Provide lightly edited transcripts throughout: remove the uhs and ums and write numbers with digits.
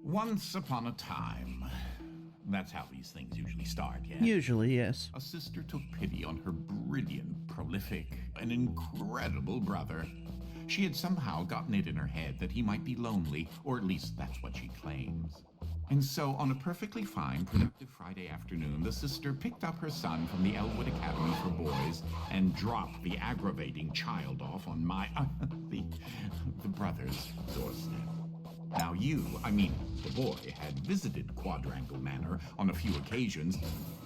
Once upon a time. That's how these things usually start, yeah? Usually, yes. A sister took pity on her brilliant, prolific, and incredible brother. She had somehow gotten it in her head that he might be lonely, or at least that's what she claims. And so, on a perfectly fine, productive Friday afternoon, the sister picked up her son from the Elwood Academy for Boys and dropped the aggravating child off on the brother's doorstep. Now the boy, had visited Quadrangle Manor on a few occasions.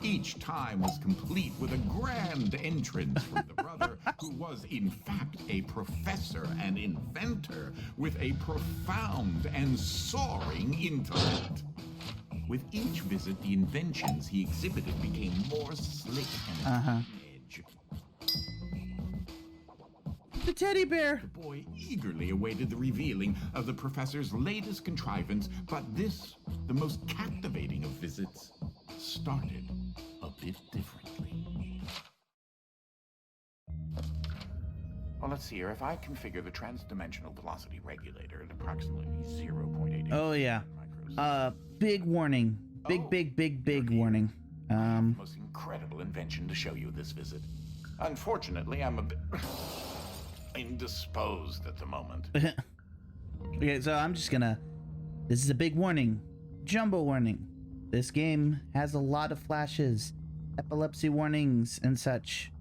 Each time was complete with a grand entrance from the brother, who was in fact a professor and inventor with a profound and soaring intellect. With each visit, the inventions he exhibited became more slick and edge. The teddy bear! The boy eagerly awaited the revealing of the professor's latest contrivance, but this, the most captivating of visits, started a bit differently. Well, let's see here. If I configure the transdimensional velocity regulator at approximately 0.8... Oh, yeah. Big warning. Big warning. The most incredible invention to show you this visit. Unfortunately, I'm a bit indisposed at the moment. Okay, so I'm just gonna... This is a big warning. Jumbo warning. This game has a lot of flashes, epilepsy warnings, and such.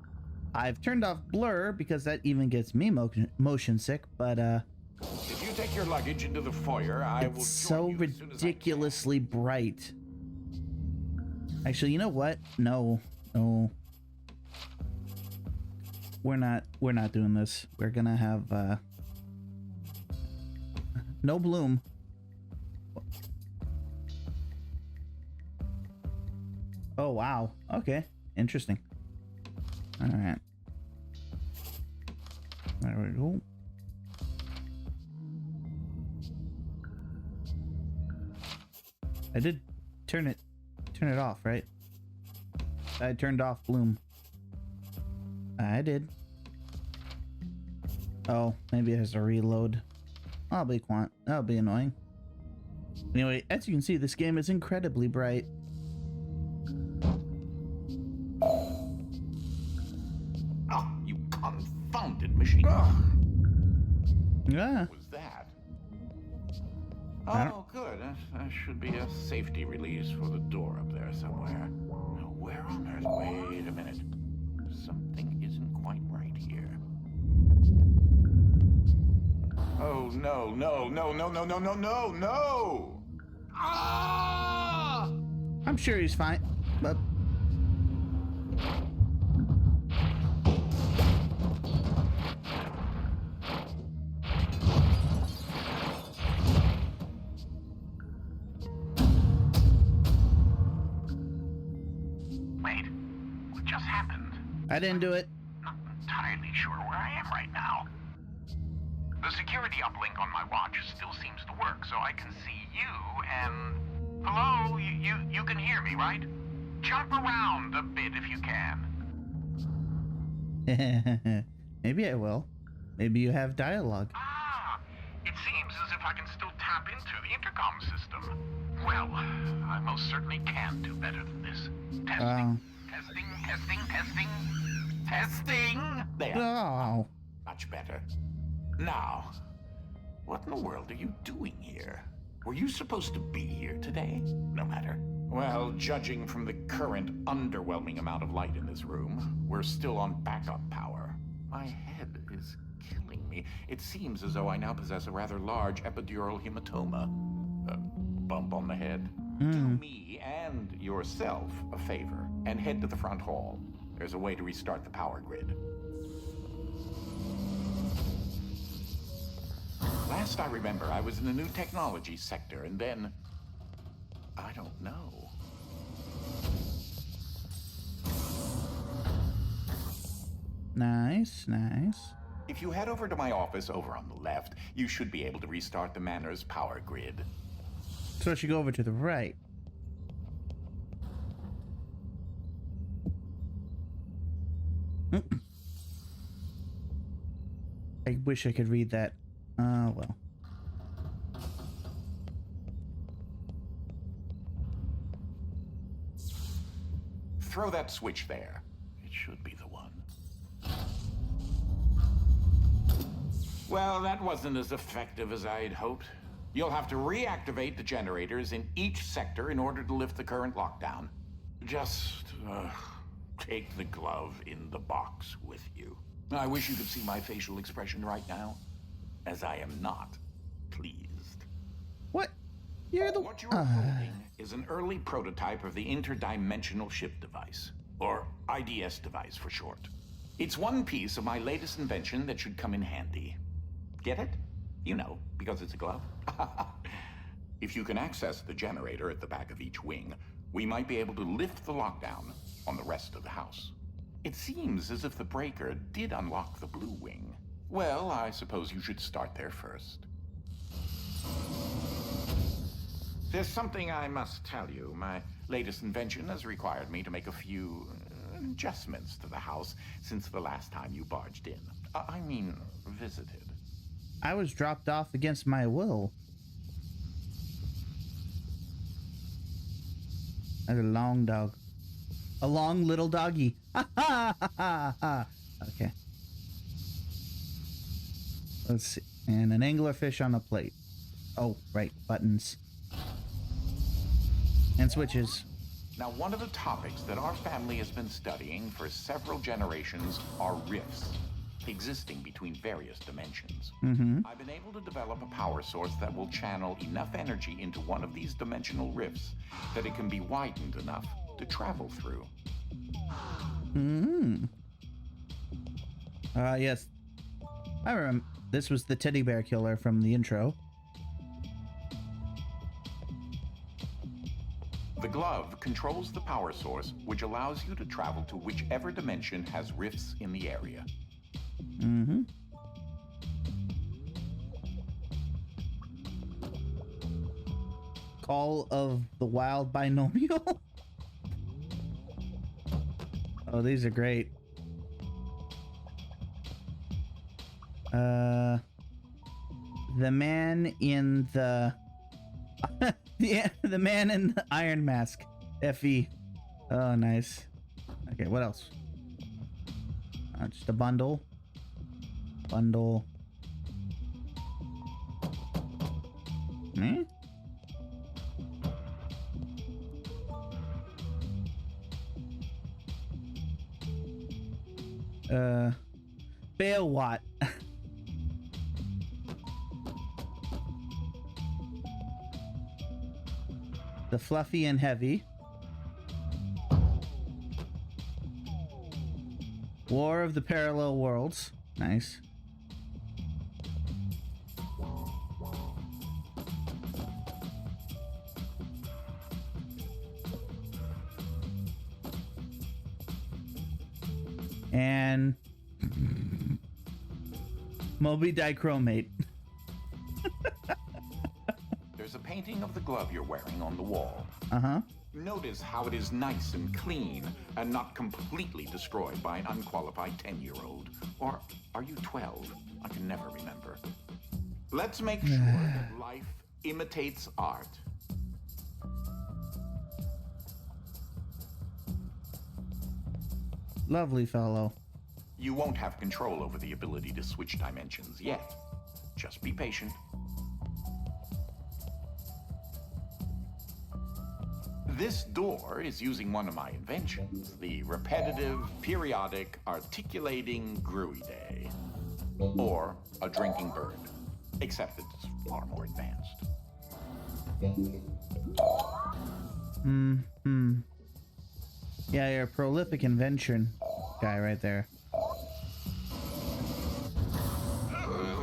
I've turned off blur because that even gets me motion sick, but if you take your luggage into the foyer, I will join so you as soon as I can. ridiculously bright. Actually, you know what? No. We're not doing this. We're gonna have no bloom. Oh wow. Okay. Interesting. Alright. There we go. I did turn it off, right? I turned off bloom. I did. Oh, maybe it has to reload. That'll be annoying. Anyway, as you can see, this game is incredibly bright. Oh, you confounded machine. Yeah. What was that? Oh, good. That should be a safety release for the door up there somewhere. Now, where on earth? Wait a minute. Something isn't quite right here. Oh, no. Ah! I'm sure he's fine, but... Wait, what just happened? I didn't do it. Not entirely sure where I am right now. The security uplink on my watch still seems to work, so I can see you and... Hello? You can hear me, right? Jump around a bit if you can. Maybe I will. Maybe you have dialogue. Ah, it seems as if I can still tap into the intercom system. Well, I most certainly can do better than this. Testing. There. Oh. Much better. Now, what in the world are you doing here? Were you supposed to be here today? No matter. Well, judging from the current underwhelming amount of light in this room, we're still on backup power. My head is killing me. It seems as though I now possess a rather large epidural hematoma. A bump on the head. Do me and yourself a favor and head to the front hall. There's a way to restart the power grid. Last I remember, I was in the new technology sector, and then... I don't know. Nice. If you head over to my office over on the left, you should be able to restart the manor's power grid. So I should go over to the right. I wish I could read that. Well. throw that switch there. It should be the one. Well, that wasn't as effective as I had hoped. You'll have to reactivate the generators in each sector in order to lift the current lockdown. Just take the glove in the box with you. I wish you could see my facial expression right now, as I am not pleased. What? You're the... What you are holding is an early prototype of the Interdimensional Shift Device, or IDS device for short. It's one piece of my latest invention that should come in handy. Get it? You know, because it's a glove. If you can access the generator at the back of each wing, we might be able to lift the lockdown on the rest of the house. It seems as if the breaker did unlock the blue wing. Well, I suppose you should start there first. There's something I must tell you. My latest invention has required me to make a few adjustments to the house since the last time you barged in. I mean, visited. I was dropped off against my will. That's a long dog. A long little doggy. Ha ha ha ha ha. Okay. Let's see. And an anglerfish on a plate. Oh, right. Buttons. And switches. Now, one of the topics that our family has been studying for several generations are rifts existing between various dimensions. I've been able to develop a power source that will channel enough energy into one of these dimensional rifts that it can be widened enough to travel through. Yes. I remember. This was the teddy bear killer from the intro. The glove controls the power source, which allows you to travel to whichever dimension has rifts in the area. Call of the Wild Binomial. Oh, these are great. The man in the the man in the iron mask. FE. Oh, nice. Okay, what else? Just a bundle. Bundle. Hmm? Bail Watt. The fluffy and heavy. War of the Parallel Worlds. Nice. And Moby Dichromate. There's a painting of the glove you're wearing on the wall. Uh-huh. Notice how it is nice and clean and not completely destroyed by an unqualified 10-year-old. Or are you 12? I can never remember. Let's make sure that life imitates art. Lovely fellow. You won't have control over the ability to switch dimensions yet. Just be patient. This door is using one of my inventions, the repetitive, periodic, articulating gruidae. Or a drinking bird, except it's far more advanced. Yeah, you're a prolific invention guy right there.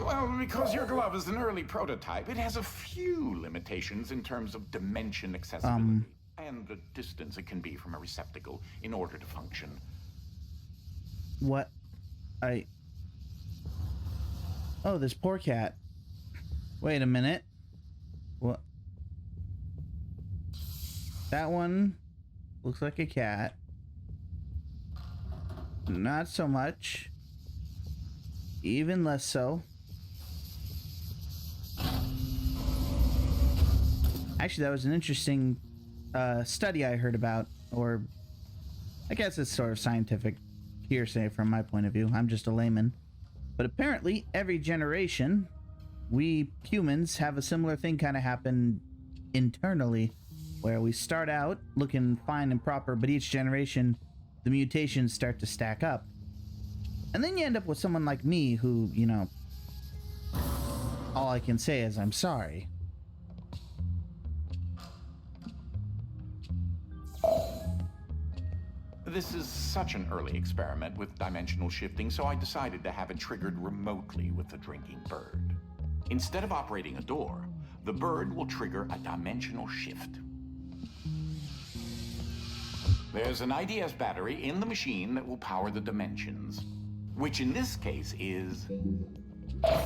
Well, because your glove is an early prototype, it has a few limitations in terms of dimension accessibility. And the distance it can be from a receptacle in order to function. What? Oh, this poor cat. Wait a minute. What? That one looks like a cat. Not so much. Even less so. Actually, that was an interesting study I heard about, or I guess it's sort of scientific hearsay from my point of view. I'm just a layman. But apparently, every generation, we humans have a similar thing kind of happen internally, where we start out looking fine and proper, but each generation, the mutations start to stack up. And then you end up with someone like me who, you know, all I can say is I'm sorry. This is such an early experiment with dimensional shifting, so I decided to have it triggered remotely with the drinking bird. Instead of operating a door, the bird will trigger a dimensional shift. There's an IDS battery in the machine that will power the dimensions, which in this case is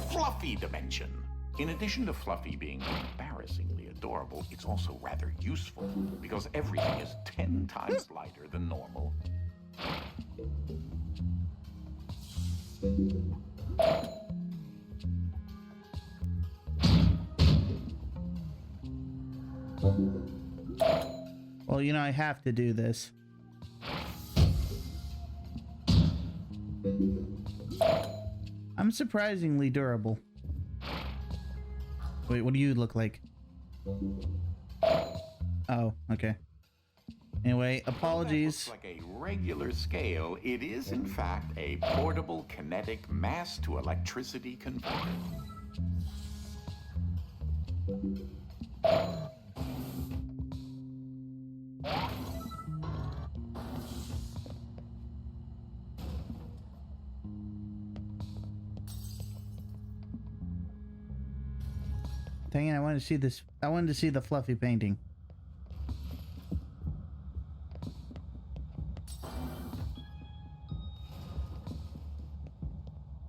Fluffy Dimension. In addition to Fluffy being embarrassingly adorable, it's also rather useful because everything is 10 times lighter than normal. Well, you know, I have to do this. I'm surprisingly durable. Wait, what do you look like? Oh, okay. Anyway, apologies. That looks like a regular scale. It is, in fact, a portable kinetic mass to electricity converter. Dang it, I wanted to see this. I wanted to see the fluffy painting.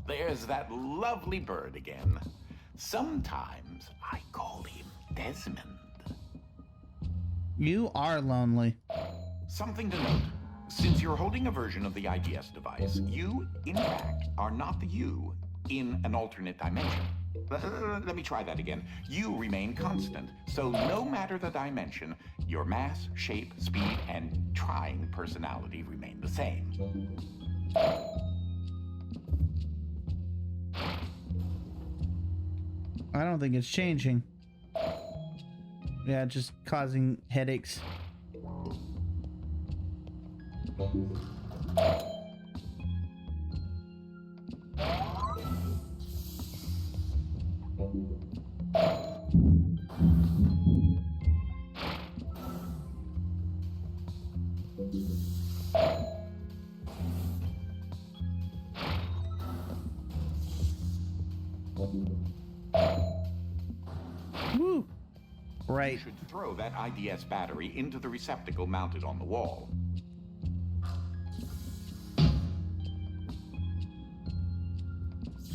There's that lovely bird again. Sometimes I call him Desmond. You are lonely. Something to note. Since you're holding a version of the IDS device, you, in fact, are not the you in an alternate dimension. Let me try that again. You remain constant, so no matter the dimension, your mass, shape, speed, and trying personality remain the same. I don't think it's changing. Yeah, just causing headaches. Woo! Right. You should throw that IDS battery into the receptacle mounted on the wall.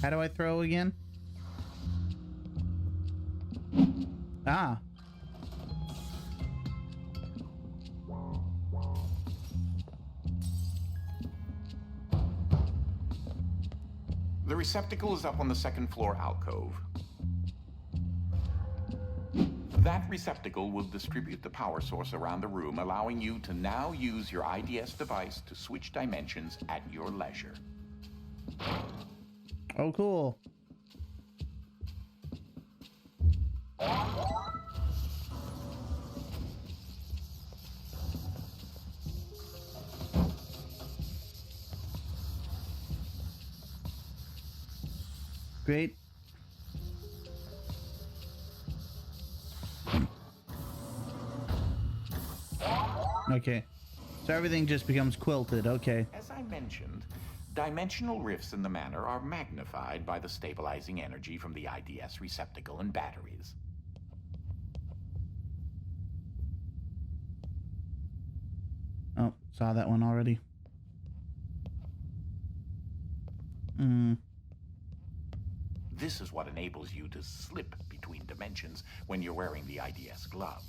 How do I throw again? Ah. The receptacle is up on the second floor alcove. That receptacle will distribute the power source around the room, allowing you to now use your IDS device to switch dimensions at your leisure. Oh, cool. Great. Okay. So everything just becomes quilted. Okay. As I mentioned, dimensional rifts in the manor are magnified by the stabilizing energy from the IDS receptacle and batteries. Oh, saw that one already. This is what enables you to slip between dimensions when you're wearing the IDS glove.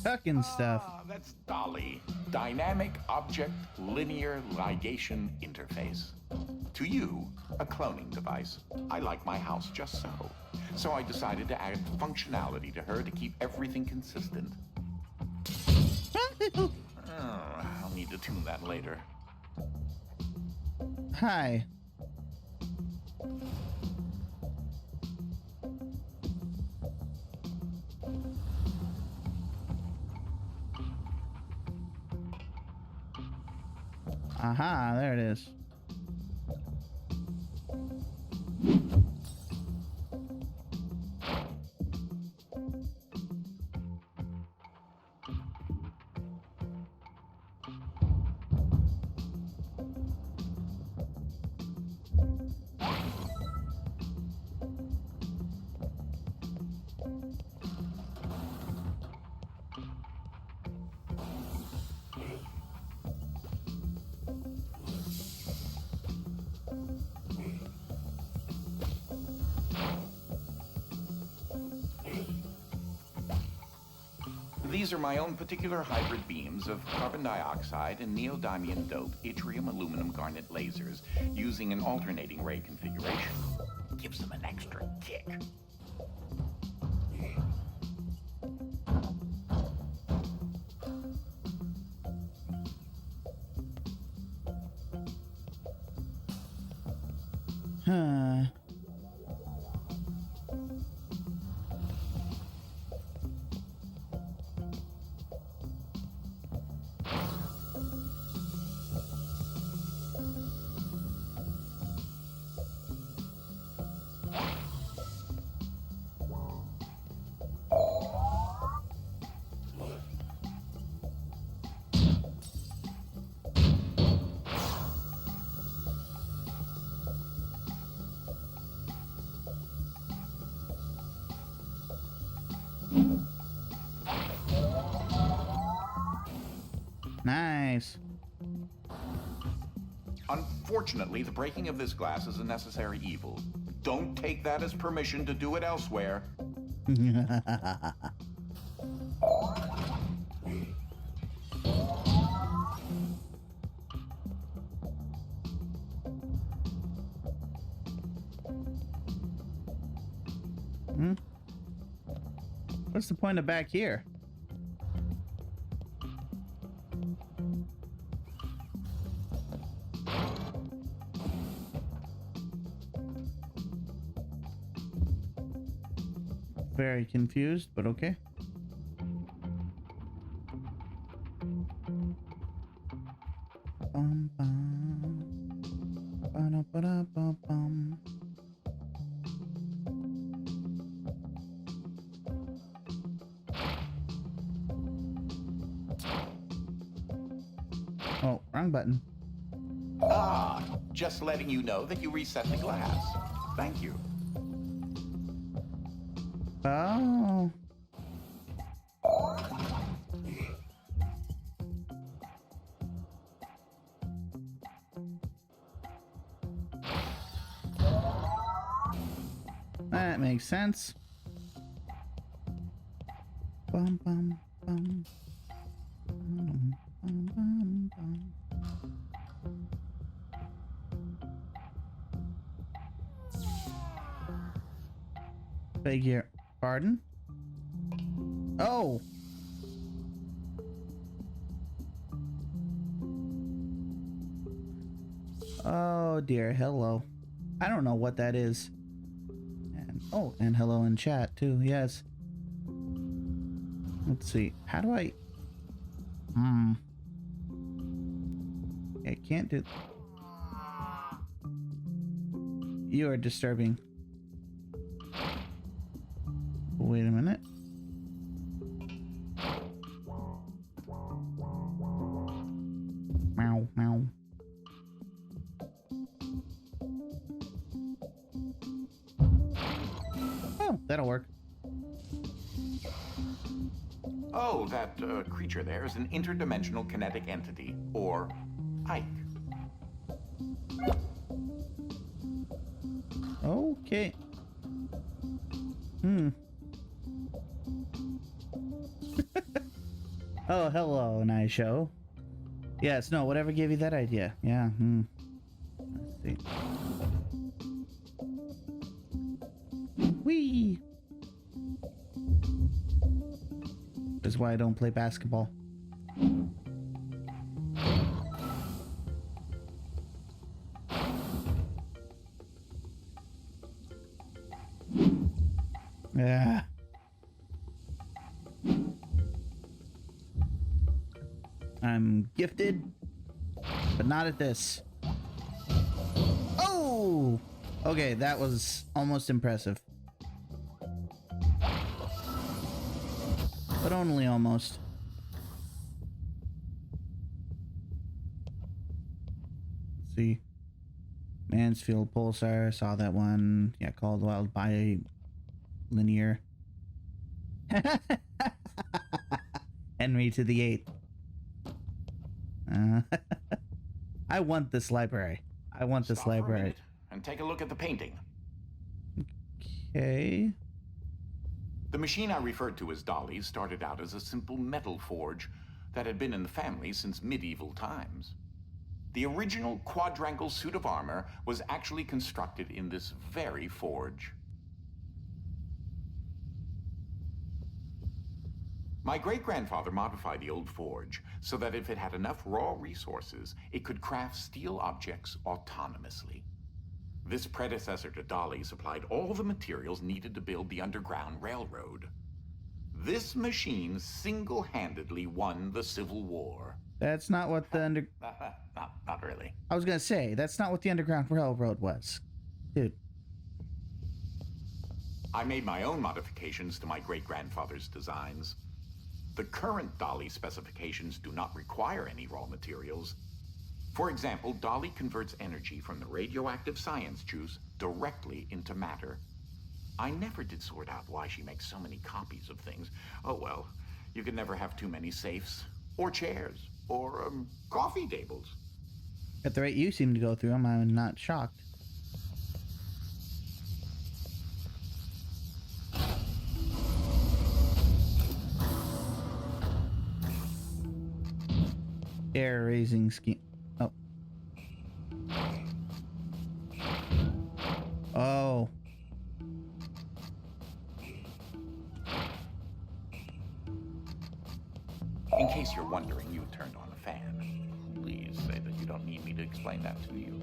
Fucking stuff. That's Dolly. Dynamic Object Linear Ligation Interface. To you, a cloning device. I like my house just so. So I decided to add functionality to her to keep everything consistent. I'll need to tune that later. Hi. Aha, there it is. These are my own particular hybrid beams of carbon dioxide and neodymium dope yttrium aluminum garnet lasers using an alternating ray configuration. Gives them an extra kick. Huh. Nice. Unfortunately, the breaking of this glass is a necessary evil. Don't take that as permission to do it elsewhere. What's the point of back here? Very confused, but okay. Bum, bum. Ba-da-ba-da-ba-bum. Oh, wrong button. Ah, just letting you know that you reset the glass. Thank you. Oh. That makes sense. Bum bum bum. Bum, bum, bum, bum. Beg your pardon? Oh. Oh dear, hello. I don't know what that is. And oh, and hello in chat too, yes. Let's see. How do I I can't do. You are disturbing. Wait a minute. Meow, meow. Oh, that'll work. Oh, that creature there is an interdimensional kinetic entity, or Ike. Okay. Oh, hello, nice show. Yes, no, whatever gave you that idea. Yeah, see. Whee! That's why I don't play basketball. Yeah. I'm gifted, but not at this. Oh! Okay, that was almost impressive. But only almost. Let's see. Mansfield Pulsar, saw that one. Yeah, Caldwell by Linear. Henry to the 8th. I want this library. I want this Stop for a library. minute and take a look at the painting. Okay. The machine I referred to as Dolly started out as a simple metal forge that had been in the family since medieval times. The original quadrangle suit of armor was actually constructed in this very forge. My great-grandfather modified the old forge so that if it had enough raw resources, it could craft steel objects autonomously. This predecessor to Dolly supplied all the materials needed to build the Underground Railroad. This machine single-handedly won the Civil War. That's not what the Not really. I was gonna say, that's not what the Underground Railroad was. Dude. I made my own modifications to my great-grandfather's designs. The current Dolly specifications do not require any raw materials. For example, Dolly converts energy from the radioactive science juice directly into matter. I never did sort out why she makes so many copies of things. Oh well, you can never have too many safes, or chairs, or coffee tables. At the rate you seem to go through them, I'm not shocked. Air raising scheme. Oh. Oh. In case you're wondering, you turned on a fan. Please say that you don't need me to explain that to you.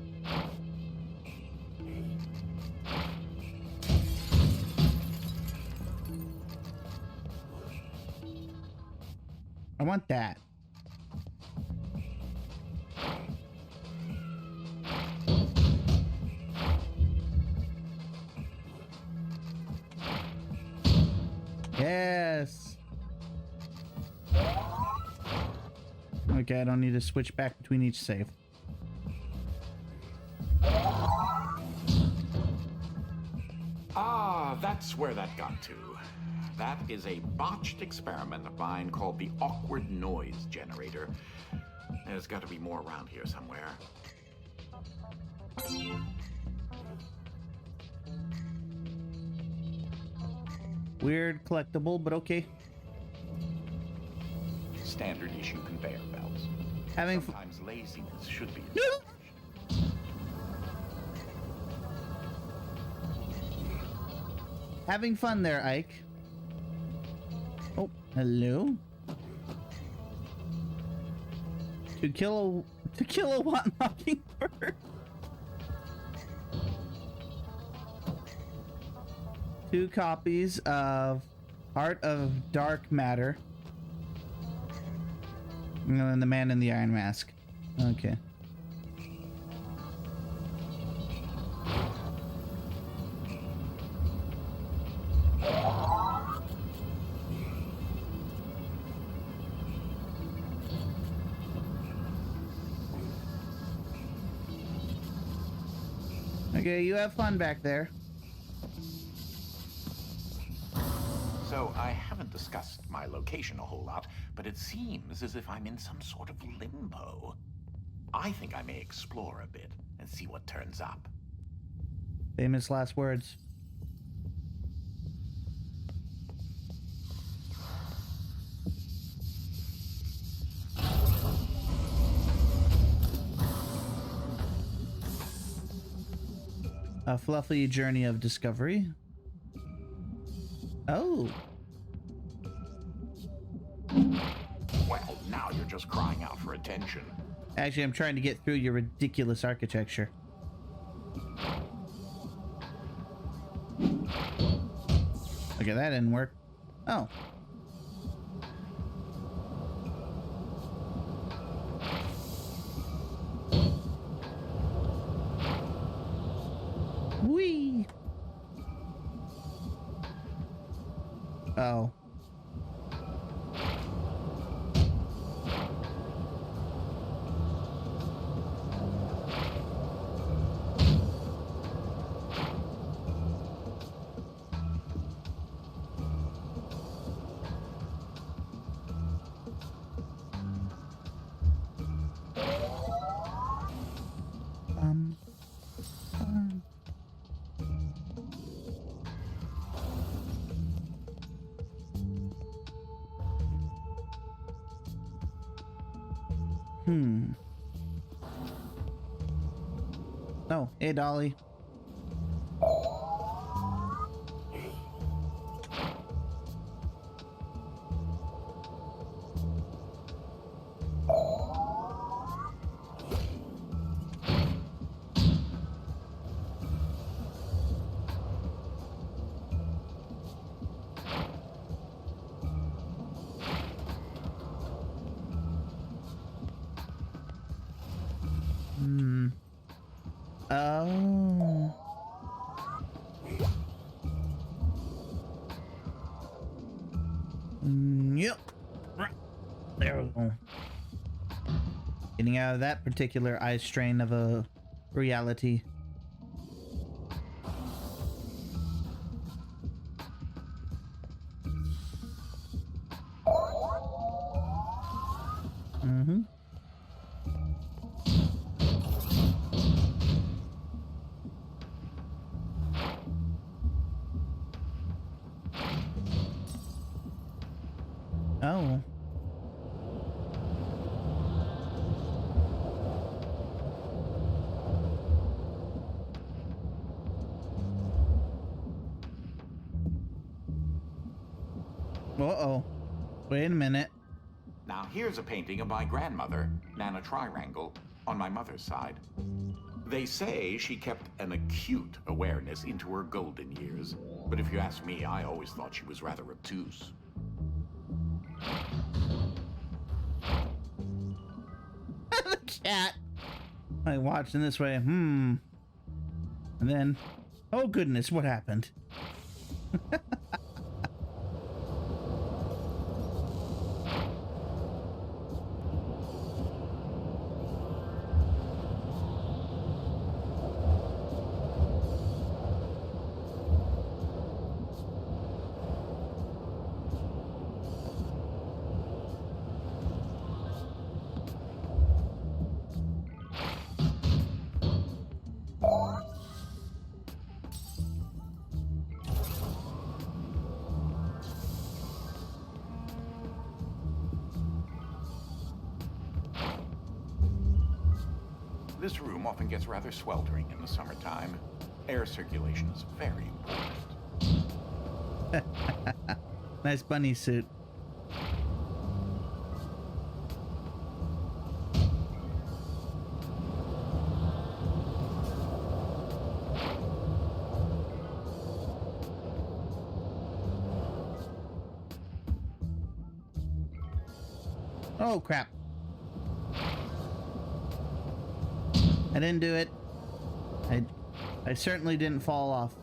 I want that. Yes. Okay, I don't need to switch back between each save. Ah, that's where that got to. That is a botched experiment of mine called the awkward noise generator. There's got to be more around here somewhere. Weird collectible, but okay. Standard issue conveyor belts. Sometimes laziness should be. Having fun there, Ike. Oh, hello. To kill a what mockingbird? 2 copies of Heart of Dark Matter. And then the Man in the Iron Mask. Okay. Okay, you have fun back there. So I haven't discussed my location a whole lot, but it seems as if I'm in some sort of limbo. I think I may explore a bit and see what turns up. Famous last words. A fluffy journey of discovery. Oh. Well, now you're just crying out for attention. Actually, I'm trying to get through your ridiculous architecture. Okay, that didn't work. Oh. Whee! Oh. Um. Oh, hey, Dolly. Oh. Yep. There we go. Getting out of that particular eye strain of a reality. Mm-hmm. Oh. Uh-oh. Wait a minute. Now here's a painting of my grandmother, Nana Trirangle, on my mother's side. They say she kept an acute awareness into her golden years, but if you ask me, I always thought she was rather obtuse. The cat. I watching this way. And then, oh goodness, what happened? This room often gets rather sweltering in the summertime. Air circulation is very important. Nice bunny suit. Oh crap. I didn't do it. I certainly didn't fall off.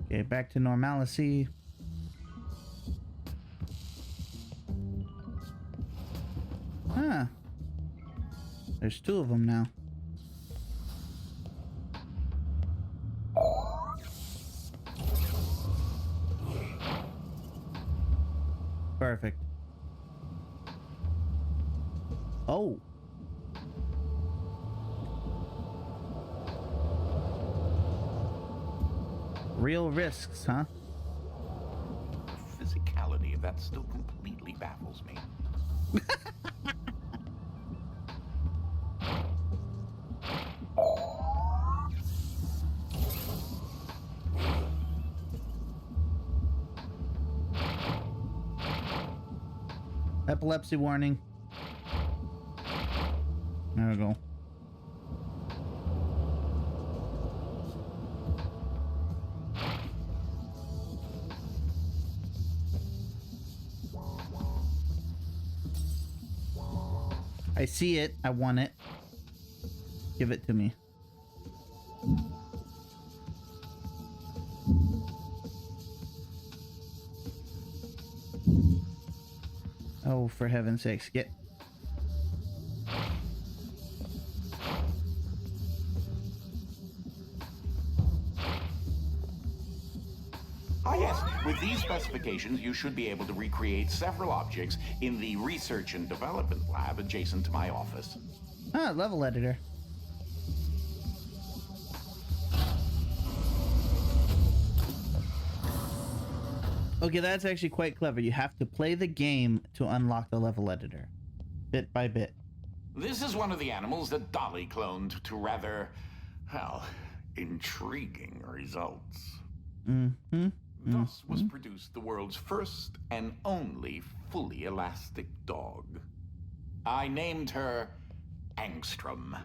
Okay, back to normalcy. Huh. There's two of them now. Perfect. Oh. Real risks, huh? The physicality of that still completely baffles me. Epilepsy warning. There we go. I see it. I want it. Give it to me. Oh, for heaven's sakes, get... Ah, yes. With these specifications, you should be able to recreate several objects in the research and development lab adjacent to my office. Ah, level editor. Okay, that's actually quite clever. You have to play the game to unlock the level editor, bit by bit. This is one of the animals that Dolly cloned to rather, well, intriguing results. Mm-hmm. Thus was produced the world's first and only fully elastic dog. I named her Angstrom.